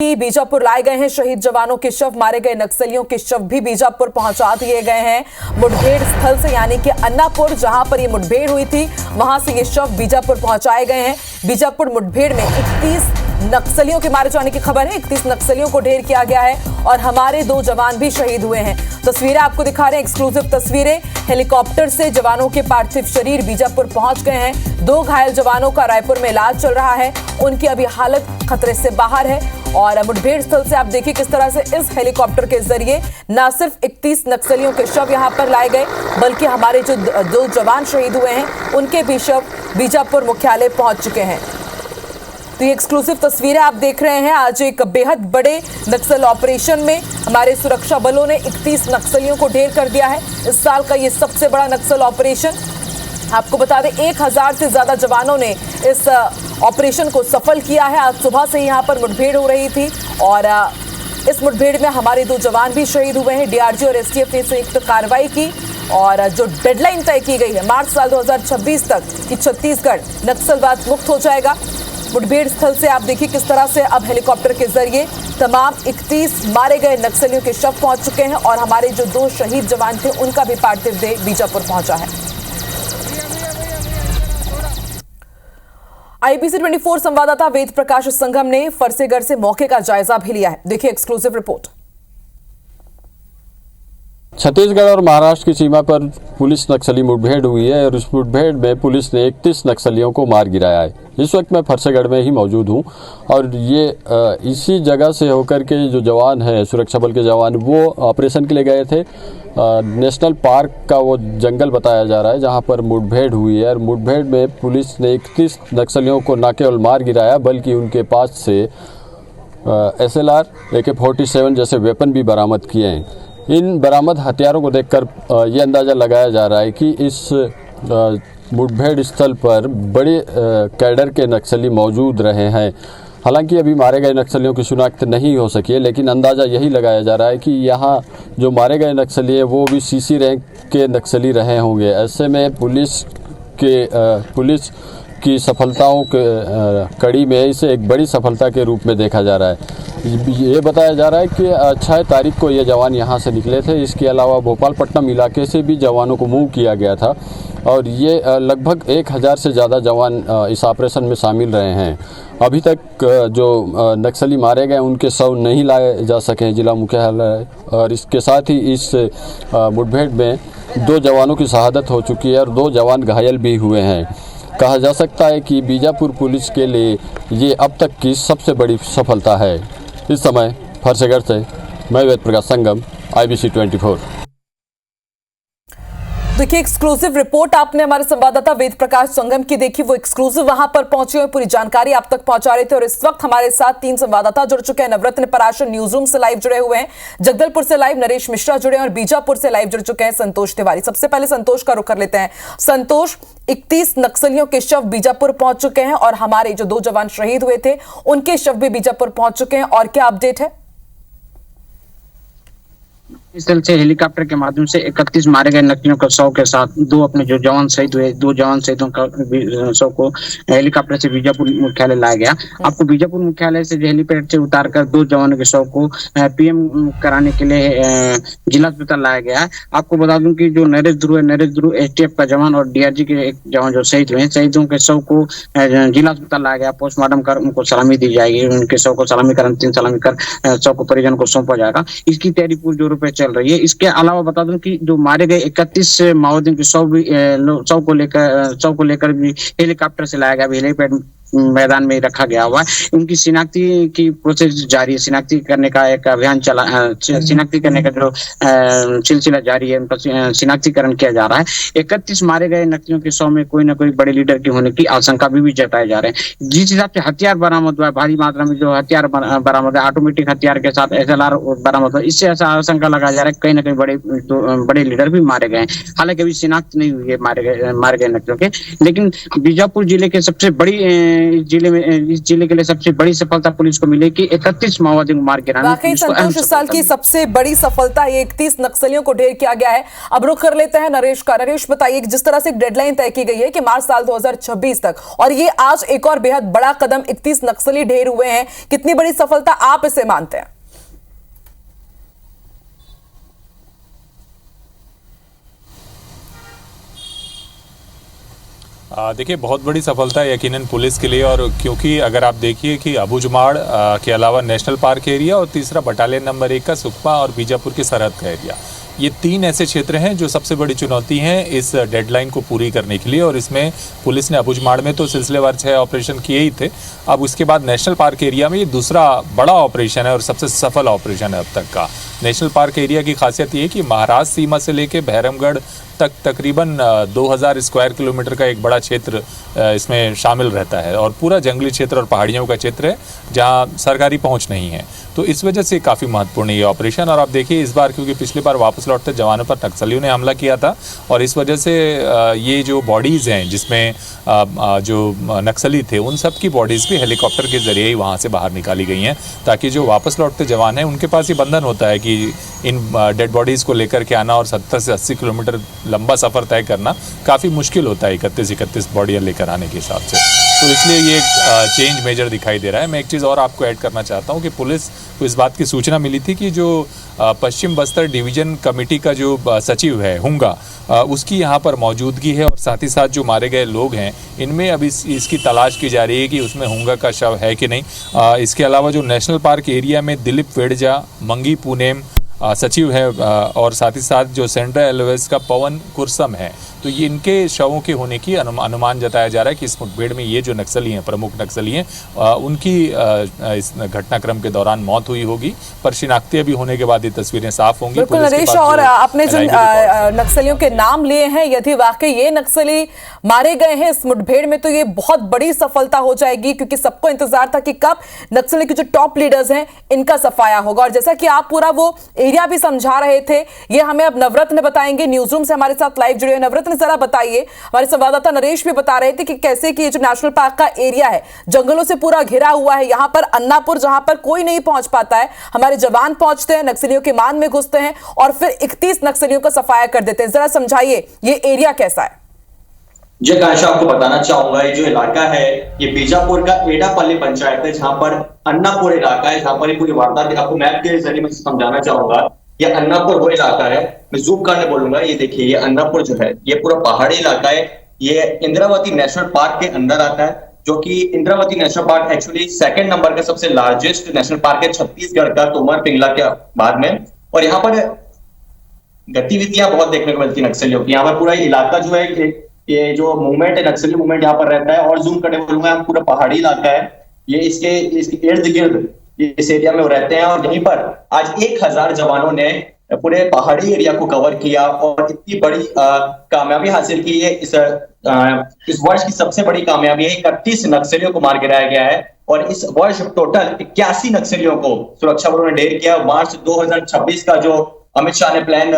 बीजापुर लाए गए हैं शहीद जवानों के शव। मारे गए नक्सलियों के शव भी बीजापुर पहुंचा दिए गए हैं। मुठभेड़ स्थल से यानी कि अन्नापुर, जहां पर ये मुठभेड़ हुई थी, वहां से ये शव बीजापुर पहुंचाए गए हैं। बीजापुर मुठभेड़ में 31 नक्सलियों के मारे जाने की खबर है। 31 नक्सलियों को ढेर किया गया है और हमारे 2 जवान भी शहीद हुए हैं। तस्वीरें आपको दिखा रहे हैं, एक्सक्लूसिव तस्वीरें। हेलीकॉप्टर से जवानों के पार्थिव शरीर बीजापुर पहुंच गए हैं। 2 घायल जवानों का रायपुर में इलाज चल रहा है। उनकी अभी हालत खतरे से बाहर है। और मुठभेड़ स्थल से आप देखिए किस तरह से इस हेलीकॉप्टर के जरिए न सिर्फ 31 नक्सलियों के शव यहां पर लाए गए, बल्कि हमारे जो 2 जवान शहीद हुए हैं उनके भी शव बीजापुर मुख्यालय पहुंच चुके हैं। तो ये एक्सक्लूसिव तस्वीरें आप देख रहे हैं। आज एक बेहद बड़े नक्सल ऑपरेशन में हमारे सुरक्षा बलों ने 31 नक्सलियों को ढेर कर दिया है। इस साल का ये सबसे बड़ा नक्सल ऑपरेशन। आपको बता दें 1000 से ज्यादा जवानों ने इस ऑपरेशन को सफल किया है। आज सुबह से यहाँ पर मुठभेड़ हो रही थी और इस मुठभेड़ में हमारे 2 जवान भी शहीद हुए हैं। डीआरजी और एसटीएफ ने संयुक्त कार्रवाई की और जो डेडलाइन तय की गई है मार्च साल 2026 तक कि छत्तीसगढ़ नक्सलवाद मुक्त हो जाएगा। मुठभेड़ स्थल से आप देखिए किस तरह से अब हेलीकॉप्टर के जरिए तमाम 31 मारे गए नक्सलियों के शव पहुंच चुके हैं और हमारे जो 2 शहीद जवान थे उनका भी पार्थिव देह बीजापुर पहुंचा है। आईबीसी 24 संवाददाता वेद प्रकाश संगम ने फरसेगढ़ से मौके का जायजा भी लिया है। देखिए एक्सक्लूसिव रिपोर्ट। छत्तीसगढ़ और महाराष्ट्र की सीमा पर पुलिस नक्सली मुठभेड़ हुई है और उस मुठभेड़ में पुलिस ने 31 नक्सलियों को मार गिराया है। इस वक्त मैं फरसेगढ़ में ही मौजूद हूं और ये इसी जगह से होकर के जो जवान हैं, सुरक्षा बल के जवान, वो ऑपरेशन के लिए गए थे। नेशनल पार्क का वो जंगल बताया जा रहा है जहां पर मुठभेड़ हुई है और मुठभेड़ में पुलिस ने 31 नक्सलियों को न केवल मार गिराया बल्कि उनके पास से SLR, AK-47 जैसे वेपन भी बरामद किए हैं। इन बरामद हथियारों को देखकर ये अंदाज़ा लगाया जा रहा है कि इस मुठभेड़ स्थल पर बड़े कैडर के नक्सली मौजूद रहे हैं। हालांकि अभी मारे गए नक्सलियों की शिनाख्त नहीं हो सकी है, लेकिन अंदाज़ा यही लगाया जा रहा है कि यहाँ जो मारे गए नक्सली है वो भी CC रैंक के नक्सली रहे होंगे। ऐसे में पुलिस की सफलताओं के कड़ी में इसे एक बड़ी सफलता के रूप में देखा जा रहा है। ये बताया जा रहा है कि 6 तारीख को ये जवान यहाँ से निकले थे। इसके अलावा भोपालपट्टनम इलाके से भी जवानों को मूव किया गया था और ये लगभग 1000 से ज़्यादा जवान इस ऑपरेशन में शामिल रहे हैं। अभी तक जो नक्सली मारे गए उनके शव नहीं लाए जा सके हैं जिला मुख्यालय और इसके साथ ही इस मुठभेड़ में 2 जवानों की शहादत हो चुकी है और 2 जवान घायल भी हुए हैं। कहा जा सकता है कि बीजापुर पुलिस के लिए ये अब तक की सबसे बड़ी सफलता है। इस समय फरसेगढ़ से मैं वेद प्रकाश संगम, IBC 24। देखिए एक्सक्लूसिव रिपोर्ट आपने हमारे संवाददाता वेद प्रकाश संगम की देखी। वो एक्सक्लूसिव वहां पर पहुंचे हुए पूरी जानकारी आप तक पहुंचा रहे थे और इस वक्त हमारे साथ 3 संवाददाता जुड़ चुके हैं। नवरत्न पराशर न्यूज रूम से लाइव जुड़े हुए हैं, जगदलपुर से लाइव नरेश मिश्रा जुड़े हैं और बीजापुर से लाइव जुड़ चुके हैं संतोष तिवारी। सबसे पहले संतोष का रुख कर लेते हैं। संतोष, 31 नक्सलियों के शव बीजापुर पहुंच चुके हैं और हमारे जो 2 जवान शहीद हुए थे उनके शव भी बीजापुर पहुंच चुके हैं, और क्या अपडेट है? इस तरह से हेलीकॉप्टर के माध्यम से 31 मारे गए नक्सलियों के शव के साथ 2 अपने जो जवान शहीद हुए, 2 जवान शहीदों का शव को हेलीकॉप्टर से बीजापुर मुख्यालय लाया गया। आपको बीजापुर मुख्यालय से हेलीपैड से उतारकर 2 जवानों के शव को PM कराने के लिए जिला अस्पताल लाया गया है। आपको बता दूं कि जो नरेश ध्रुव STF का जवान और DRG के एक जवान जो शहीद हुए, शहीदों के शव को जिला अस्पताल लाया गया। पोस्टमार्टम कर उनको सलामी दी जाएगी, उनके शव को सलामी कर, अंतिम सलामी कर शव को परिजन को सौंपा जाएगा। इसकी तैयारी पूरी जोरों पे चल रही है। इसके अलावा बता दूं कि जो मारे गए 31 माओवादियों के शव को लेकर भी हेलीकॉप्टर से लाया गया, हेलीपैड मैदान में रखा गया हुआ है। उनकी शिनाख्ती की प्रोसेस जारी है। शिनाख्ती करने का एक अभियान चला, शिनाख्ती करने का जो सिलसिला जारी है, उनका शिनाख्तीकरण किया जा रहा है। 31 मारे गए नक्सलियों के शव में कोई ना कोई बड़े लीडर की होने की आशंका भी जताए जा रहे हैं। जिस हिसाब से हथियार बरामद हुआ है, भारी मात्रा में जो हथियार बरामद है, ऑटोमेटिक हथियार के साथ SLR बरामद हुआ, इससे ऐसा आशंका लगाया जा रहा है कहीं ना कहीं बड़े लीडर भी मारे गए। हालांकि अभी शिनाख्त नहीं हुई है मारे गए नक्सलियों के, लेकिन बीजापुर जिले के सबसे बड़ी इस जिले के लिए सबसे बड़ी सफलता पुलिस को मिली कि 31 माओवादियों को मार गिराना। वाकई संतोष, इस साल की सबसे बड़ी सफलता ये 31 नक्सलियों को ढेर किया गया है। अब रुख कर लेते हैं नरेश का। नरेश, बताइए जिस तरह से डेडलाइन तय की गई है कि मार्च साल 2026 तक, और ये आज एक और बेहद बड़ा कदम, 31 नक्सली ढेर हुए हैं, कितनी बड़ी सफलता आप इसे मानते हैं? देखिए, बहुत बड़ी सफलता है यकीनन पुलिस के लिए, और क्योंकि अगर आप देखिए कि अबुझमाड़ के अलावा नेशनल पार्क एरिया और तीसरा बटालियन नंबर 1 का सुकमा और बीजापुर की सरहद का एरिया, ये 3 ऐसे क्षेत्र हैं जो सबसे बड़ी चुनौती हैं इस डेडलाइन को पूरी करने के लिए। और इसमें पुलिस ने अबुझमाड़ में तो सिलसिलेवार 6 ऑपरेशन किए ही थे। अब उसके बाद नेशनल पार्क एरिया में ये दूसरा बड़ा ऑपरेशन है और सबसे सफल ऑपरेशन है अब तक का। नेशनल पार्क एरिया की खासियत ये है कि महाराष्ट्र सीमा से लेकर बहरमगढ़ तक तकरीबन 2000 स्क्वायर किलोमीटर का एक बड़ा क्षेत्र इसमें शामिल रहता है, और पूरा जंगली क्षेत्र और पहाड़ियों का क्षेत्र है जहां सरकारी पहुंच नहीं है। तो इस वजह से काफ़ी महत्वपूर्ण है ये ऑपरेशन। और आप देखिए इस बार, क्योंकि पिछली बार वापस लौटते जवानों पर नक्सलियों ने हमला किया था, और इस वजह से ये जो बॉडीज़ हैं जिसमें जो नक्सली थे उन सब की बॉडीज़ भी हेलीकॉप्टर के ज़रिए ही वहाँ से बाहर निकाली गई हैं, ताकि जो वापस लौटते जवान हैं उनके पास ये बंधन होता है कि इन डेड बॉडीज़ को लेकर के आना और 70 से 80 किलोमीटर लंबा सफ़र तय करना काफ़ी मुश्किल होता है 31 बॉडियाँ लेकर आने के हिसाब से। तो इसलिए ये एक चेंज मेजर दिखाई दे रहा है। मैं एक चीज़ और आपको ऐड करना चाहता हूँ कि पुलिस को इस बात की सूचना मिली थी कि जो पश्चिम बस्तर डिवीज़न कमेटी का जो सचिव है हुंगा, उसकी यहाँ पर मौजूदगी है, और साथ ही साथ जो मारे गए लोग हैं इनमें अभी इसकी तलाश की जा रही है कि उसमें हुंगा का शव है कि नहीं। इसके अलावा जो नेशनल पार्क एरिया में दिलीप वेड़जा, मंगी पुनेम सचिव है, और साथ ही साथ जो सेंट्रल एलओएस का पवन कुरसम है, तो ये इनके शवों के होने की अनुमान जताया जा रहा है कि इस मुठभेड़ में ये जो नक्सली हैं, प्रमुख नक्सली हैं, उनकी इस घटनाक्रम के दौरान मौत हुई होगी। पर शिनाख्ती अभी होने के बाद ये तस्वीरें साफ होंगी। बिल्कुल नरेश, और आपने जिन नक्सलियों के नाम लिए हैं, यदि वाकई ये नक्सली मारे गए हैं इस मुठभेड़ में, तो ये बहुत बड़ी सफलता हो जाएगी, क्योंकि सबको इंतजार था कि कब नक्सली के जो टॉप लीडर्स हैं इनका सफाया होगा। और जैसा कि आप पूरा वो एरिया भी समझा रहे थे, ये हमें अब नवरत्न बताएंगे, न्यूज रूम से हमारे साथ लाइव जुड़े हैं। नवरत्न, जरा बताइए, हमारे संवाददाता नरेश भी बता रहे थे कि कैसे कि ये जो नेशनल पार्क का एरिया है जंगलों से पूरा घिरा हुआ है, यहां पर अन्नापुर जहां पर कोई नहीं पहुंच पाता है, हमारे जवान पहुंचते हैं, नक्सलियों के मान में घुसते हैं और फिर 31 नक्सलियों का सफाया कर देते हैं। जरा समझाइए ये एरिया कैसा है? जी कायशा, आपको बताना चाहूंगा, ये जो इलाका है ये बीजापुर का एडापल्ली पंचायत है, जहां पर अन्नापुर इलाका है, जहां पर ये पूरी वारदात आपको मैप के जरिए मैं समझाना चाहूंगा। ये अन्नापुर वो इलाका है, मैं जूम करने बोलूंगा, ये देखिए ये अन्नापुर जो है ये पूरा पहाड़ी इलाका है। ये इंद्रावती नेशनल पार्क के अंदर आता है, जो कि Indravati national park actually 2nd number का सबसे लार्जेस्ट नेशनल पार्क है छत्तीसगढ़ का, तोमर पिंगला के बाद में। और यहाँ पर गतिविधियां बहुत देखने को मिलती है नक्सलियों की। यहाँ पर पूरा इलाका जो है, ये जो मूवमेंट है, नक्सली मूवमेंट यहाँ पर रहता है। और जूम करने बोलूंगा, पूरा पहाड़ी इलाका है, ये इसके इर्द गिर्द इस एरिया में वो रहते हैं। और यहीं पर आज 1000 जवानों ने पूरे पहाड़ी एरिया को कवर किया और इतनी बड़ी कामयाबी हासिल की है। इस वर्ष की सबसे बड़ी कामयाबी है, 31 नक्सलियों को मार गिराया गया है। और इस वर्ष टोटल 81 नक्सलियों को सुरक्षा बलों ने ढेर किया। मार्च 2026 का जो अमित शाह ने प्लान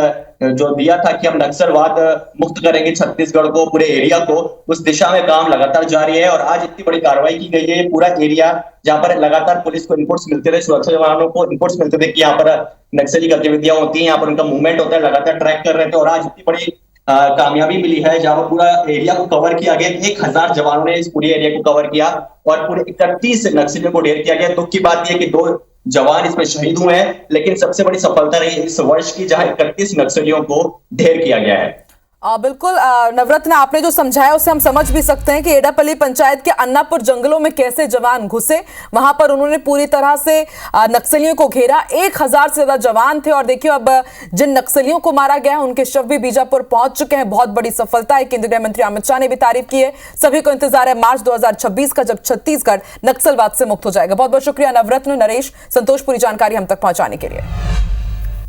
जो दिया था कि हम नक्सलवाद मुक्त करेंगे छत्तीसगढ़ को, पूरे एरिया को, उस दिशा में काम लगातार जारी है। और आज इतनी बड़ी कार्रवाई की गई है। पूरा एरिया जहां पर लगातार पुलिस को इनपुट्स मिलते थे, सुरक्षा जवानों को इनपुट्स मिलते थे कि यहाँ पर नक्सली गतिविधियां होती हैं, यहाँ पर उनका मूवमेंट होता है, लगातार ट्रैक कर रहे थे। और आज इतनी बड़ी कामयाबी मिली है, जहां पर पूरा एरिया को कवर किया गया। 1000 जवानों ने इस पूरे एरिया को कवर किया और पूरे 31 नक्सलियों को ढेर किया गया। दुख की बात यह कि 2 जवान इसमें शहीद हुए हैं, लेकिन सबसे बड़ी सफलता रही है इस वर्ष की, जहां 31 नक्सलियों को ढेर किया गया है। बिल्कुल नवरत्न, आपने जो समझाया उससे हम समझ भी सकते हैं कि एडापल्ली पंचायत के अन्नापुर जंगलों में कैसे जवान घुसे, वहां पर उन्होंने पूरी तरह से नक्सलियों को घेरा। 1000 से ज्यादा जवान थे और देखिए अब जिन नक्सलियों को मारा गया है उनके शव भी बीजापुर पहुंच चुके हैं। बहुत बड़ी सफलता है। केंद्रीय गृह मंत्री अमित शाह ने भी तारीफ की है। सभी को इंतजार है मार्च 2026 का, जब छत्तीसगढ़ नक्सलवाद से मुक्त हो जाएगा। बहुत बहुत शुक्रिया नवरत्न, नरेश, संतोष, पूरी जानकारी हम तक पहुंचाने के लिए।